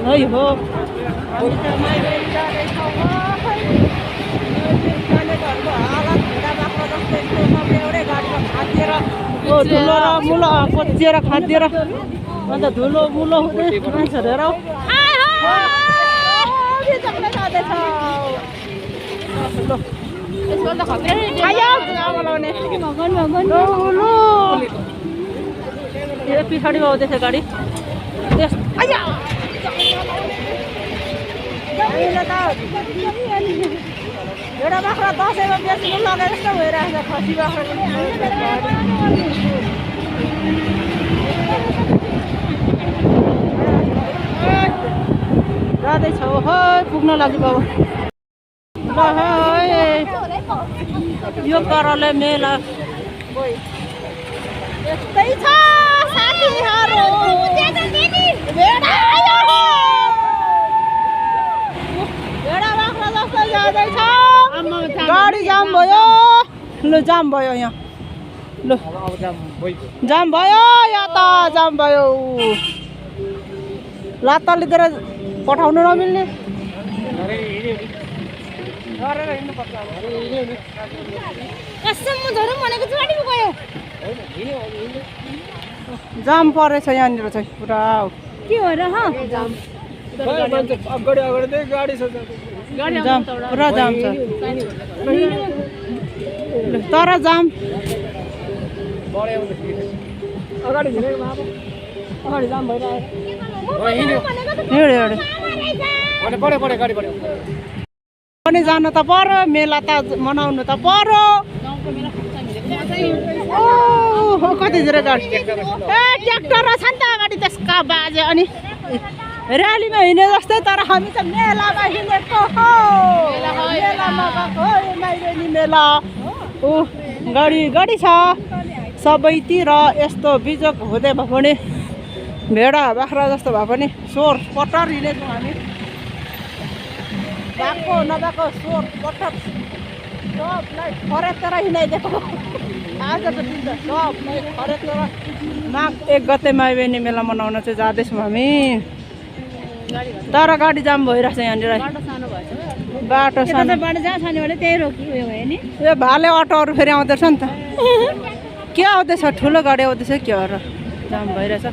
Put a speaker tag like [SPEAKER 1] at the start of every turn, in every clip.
[SPEAKER 1] है हो धुलो र मुलो कोचिएर खाँदिएर अन्त धुलो मुलो हुँदै मान्छेहरू हेर पछाडिमा आउँदैछ गाडी एउटा बाख्रा दसैँमा बेच्नु लगाए जस्तो भइरहेको छ खसी बाख्रा जाँदैछौ है पुग्न लागि बाबु ल है यो पाराले मेला यस्तै छ साथीहरू भेडा बाख्रा जस्तो जाँदैछ गाडी जाम भयो ल जाम भयो यहाँ ल जाम भयो या त जाम भयो लात्ता लिएर पठाउनु नमिल्ने जाम परेछ यहाँनिर चाहिँ पुरा के हो र जाम पुरा जाम छ तर जाम पनि जानु त पर्यो मेला त मनाउनु त पर्यो कतितिर गाडी ट्र्याक्टर छ नि त अगाडि त्यसका बाजे अनि र्यालीमा हिँडे जस्तै तर हामी त मेलामा हिँडेको हो मेलामा गएको माइबेनी मेला गाडी छ सबैतिर यस्तो बिजोग हुँदै भए पनि भेडा बाख्रा जस्तो भए पनि स्वर पटर हिँडेछौँ हामी भएको नभएको स्वर पटर सबलाई फरेतेर हिँडाइदिएको आजको दिन त सबलाई फरेतेर माघ 1 गते माइबेनी मेला मनाउन चाहिँ जाँदैछौँ हामी तर गाडी जाम भइरहेछ यहाँनिर बाटो सानो जहाँ छ भने त्यही रोकियो भयो नि यो भाले अटोहरू फेरि आउँदैछ नि त के आउँदैछ ठुलो गाडी आउँदैछ के हो र जाम भइरहेछ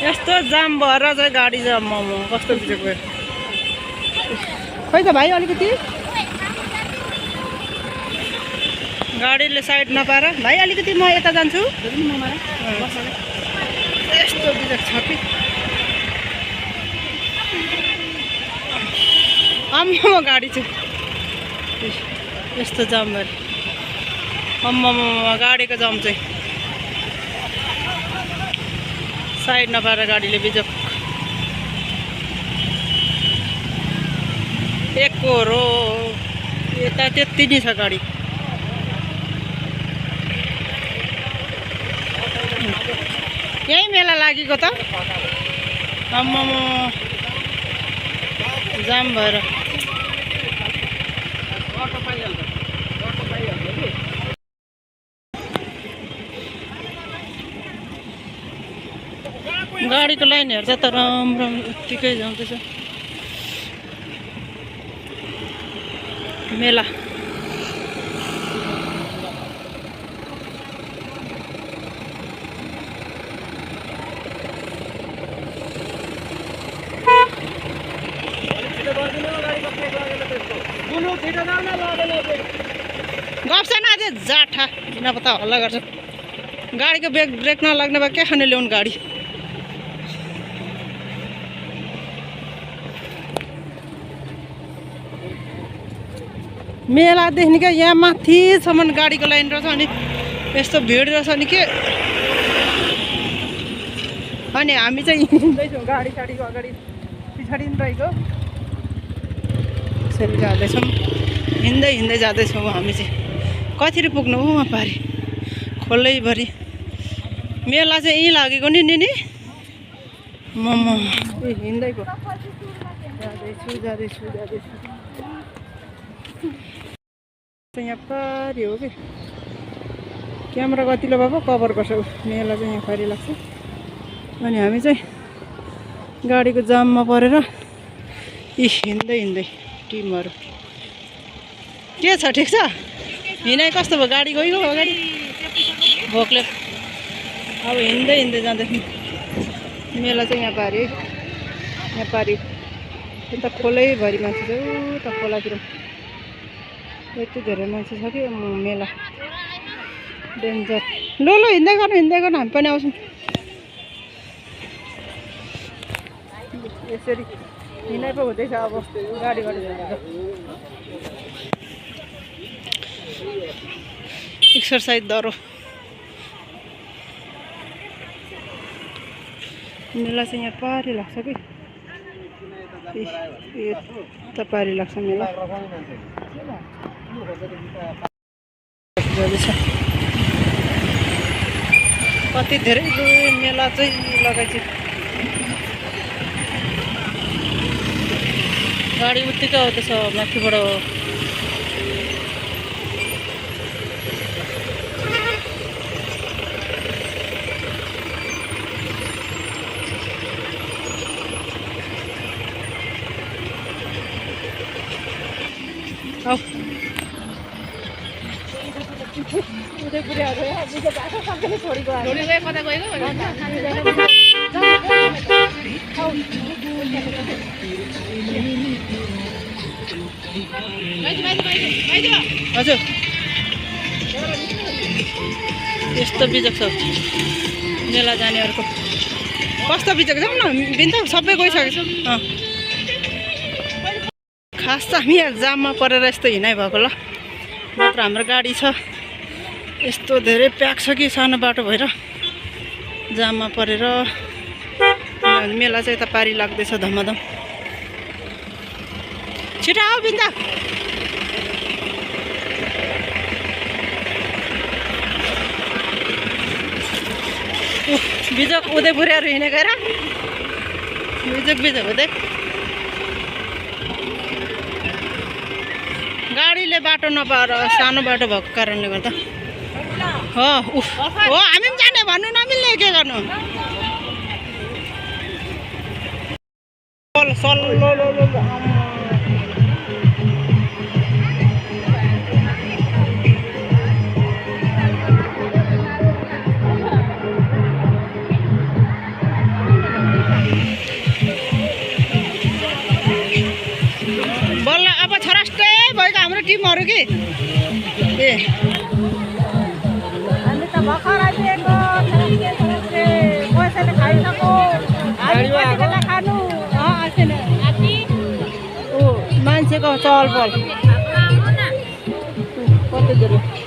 [SPEAKER 1] यस्तो जाम भएर चाहिँ गाडी जाम मोमो कस्तो बिचेको खै त भाइ अलिकति गाडीले साइड नपाएर भाइ अलिकति म यता जान्छु यस्तो बिचेको छ कि अम्मा गाडी चाहिँ यस्तो जाम भएर अम्मा गाडीको जाम चाहिँ साइड नपाएर गाडीले बिजोक एकहोरो यता त्यति नै छ गाडी यही मेला लागेको त अम्मा जाम भएर गाडीको लाइन हेर्छ त राम्रो उत्तिकै जाँदैछ मेला गफ छैन अझै जाठा किन पत्ता हल्ला गर्छ गाडीको ब्रेक नलाग्ने भए के खाने ल्याउनु गाडी मेलादेखि क्या यहाँ माथिसम्म गाडीको लाइन रहेछ अनि यस्तो भिड रहेछ नि के अनि हामी चाहिँ हिँड्दैछौँ गाडी साडीको अगाडि पछाडि रहेको यसरी जाँदैछौँ हिँड्दै जाँदैछौँ हामी चाहिँ कतिले पुग्नु वहाँ पारि खोलैभरि मेला चाहिँ यहीँ लागेको नि नि हिँड्दै गयो जाँदैछु यहाँ पारि हो कि क्यामेरा गतिलो भएको कभर गर्छ मेला चाहिँ यहाँ पारि लाग्छ अनि हामी चाहिँ गाडीको जाममा परेर हिँड्दै टिमहरू के छ ठिक छ हिँडाइ कस्तो भयो गाडी गइगयो अगाडि भोकले अब हिँड्दै जाँदैछौँ मेला चाहिँ यहाँ पारि यता खोलैभरि मान्छे छ उता खोलातिर यति धेरै मान्छे छ कि मेला डेन्जर लो हिँड्दै गर्नु हामी पनि आउँछौँ यसरी हिँडाइ पो हुँदैछ अब गाडी जाँदैछ एक्सर्साइज दह्रो मेला चाहिँ यहाँ पारि लाग्छ कि यता पारि लाग्छ मेला कति धेरै मेला चाहिँ लगाइन्छ गाडी उत्तिकै आउँदैछ माथिबाट हजुर यस्तो बिजक छ मेला जानेहरूको कस्तो बिजक जाउँ न बिन्त सबै गइसकेको छ खास त हामी यहाँ जाममा परेर यस्तो हिँडाइ भएको ल मात्र हाम्रो गाडी छ यस्तो धेरै प्याक छ कि सानो बाटो भएर जाममा परेर मेला चाहिँ यता पारि लाग्दैछ धमाधम छिटो आऊ बिन्दा बिजक उदयपुरहरू हिँडेको हेर बिजक हुँदै गाडीले बाटो नपाएर सानो बाटो भएको कारणले गर्दा हो हामी पनि जाने भन्नु नमिल्ने के गर्नु बल्ल अब छरास्टै भएको हाम्रो टिमहरू कि ए हामी त भर्खर आइदिएको पैसाले खाइसक्यो खानु मान्छेको चहल पहल कति धेरै